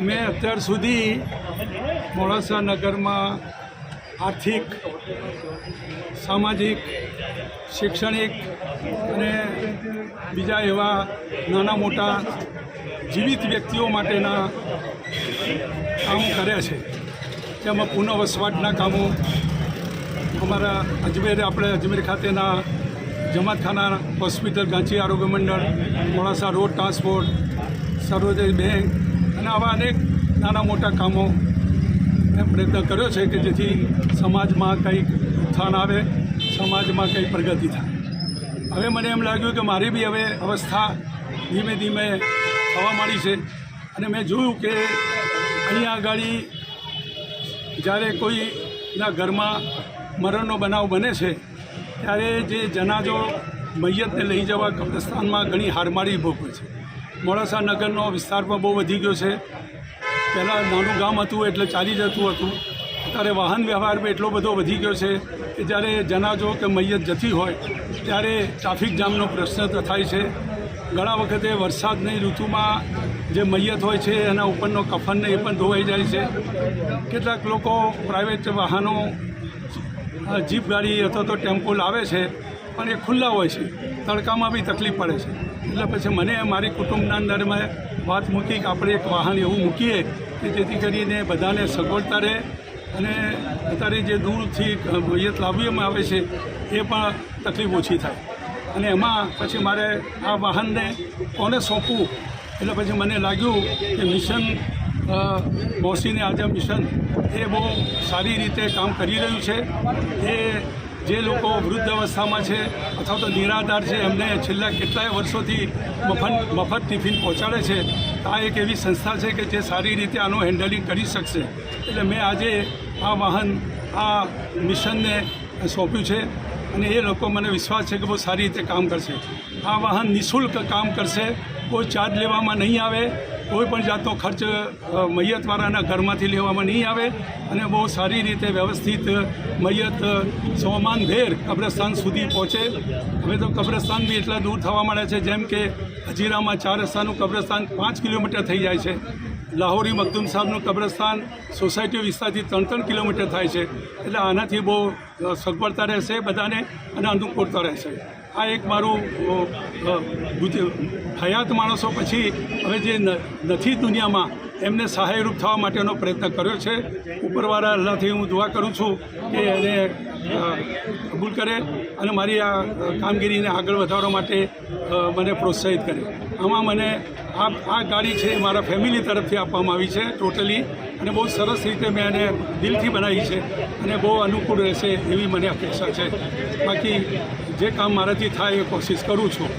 મેં અત્યાર સુધી મોડાસા નગરમાં આર્થિક, સામાજિક, શૈક્ષણિક અને બીજા એવા નાના મોટા જીવિત વ્યક્તિઓ માટેના કામો કર્યા છે. તેમાં પુનઃવસવાટના કામો અમારા અજમેર ખાતેના જમાતખાના હોસ્પિટલ, ગાંચી આરોગ્ય મંડળ, મોડાસા રોડ ટ્રાન્સપોર્ટ, સર્વોદય બેંક અને આવા અનેક નાના મોટા કામો મેં પ્રયત્ન કર્યો છે કે જેથી સમાજમાં કંઈક ઉત્થાન આવે, સમાજમાં કંઈ પ્રગતિ થાય. હવે મને એમ લાગ્યું કે મારી બી હવે અવસ્થા ધીમે ધીમે થવા માંડી છે અને મેં જોયું કે અહીંયા આગળ જ્યારે કોઈના ઘરમાં મરણનો બનાવ બને છે ત્યારે જે જનાજો મૈયતને લઈ જવા કબ્રસ્તાનમાં ઘણી હારમારી ભોગવે છે. મોડાસા નગરનો વિસ્તાર પણ બહુ વધી ગયો છે. પહેલાં નાનું ગામ હતું એટલે ચાલી જતું હતું. અત્યારે વાહન વ્યવહાર પણ એટલો બધો વધી ગયો છે કે જ્યારે જનાજો કે મૈયત જતી હોય ત્યારે ટ્રાફિક જામનો પ્રશ્ન થાય છે. ઘણા વખતે વરસાદની ઋતુમાં જે મૈયત હોય છે એના ઉપરનો કફનને એ પણ ધોવાઈ જાય છે. કેટલાક લોકો પ્રાઇવેટ વાહનો, જીપ ગાડી અથવા તો ટેમ્પો લાવે છે પણ એ ખુલ્લા હોય છે, તડકામાં બી તકલીફ પડે છે. એટલે પછી મને મારી કુટુંબના અંદર મેં વાત મૂકી કે આપણે એક વાહન એવું મૂકીએ કે જેથી કરીને બધાને સગવડતા રહે અને અત્યારે જે દૂરથી મૈયત લાવવામાં આવે છે એ પણ તકલીફ ઓછી થાય. અને એમાં પછી મારે આ વાહનને કોને સોંપવું એટલે પછી મને લાગ્યું કે મિશન મોસીને આઝમ મિશન એ બહુ સારી રીતે કામ કરી રહ્યું છે. એ જે લોકો વૃદ્ધ અવસ્થામાં છે અથવા તો નિરાધાર છે એમને છેલ્લા કેટલાય વર્ષોથી મફત ટિફિન પહોંચાડે છે. આ એક એવી સંસ્થા છે કે જે સારી રીતે આનું હેન્ડલિંગ કરી શકશે. એટલે મેં આજે આ વાહન આ મિશનને સોંપ્યું છે અને એ લોકો મને વિશ્વાસ છે કે બહુ સારી રીતે કામ કરશે. આ વાહન નિઃશુલ્ક કામ કરશે, કોઈ ચાર્જ લેવામાં નહીં આવે, કોઈ પણ જાતનો ખર્ચ મૈયતવાળાના ઘરમાંથી લેવામાં નહીં આવે અને બહુ સારી રીતે વ્યવસ્થિત મૈયત સોમાનભેર કબ્રસ્તાન સુધી પહોંચે. હવે તો કબ્રસ્તાન બી એટલા દૂર થવા માંડ્યા છે, જેમ કે હજીરામાં 4 રસ્તાનું કબ્રસ્તાન 5 કિલોમીટર થઈ જાય છે. લાહોરી મખદૂમ સાહેબનું કબ્રસ્તાન સોસાયટી વિસ્તારથી 3 કિલોમીટર થાય છે. એટલે આનાથી બહુ સગવડતા રહેશે બધાને અને અનુકૂળતા રહેશે. આ એક મારું હયાત માણસો પછી હવે જે નથી દુનિયામાં એમને સહાયરૂપ થવા માટેનો પ્રયત્ન કર્યો છે. ઉપરવાળા અલ્લાહથી હું દુઆ કરું છું કે એને કબૂલ કરે અને મારી આ કામગીરીને આગળ વધારવા માટે મને પ્રોત્સાહિત કરે. આમાં મને આ ગાડી છે મારા ફેમિલી તરફથી આપવામાં આવી છે ટોટલી, અને બહુ સરસ રીતે મેં એને દિલથી બનાવી છે અને બહુ અનુકૂળ રહેશે એવી મને અપેક્ષા છે. બાકી જે કામ મારાથી થાય એ કોશિશ કરું છું.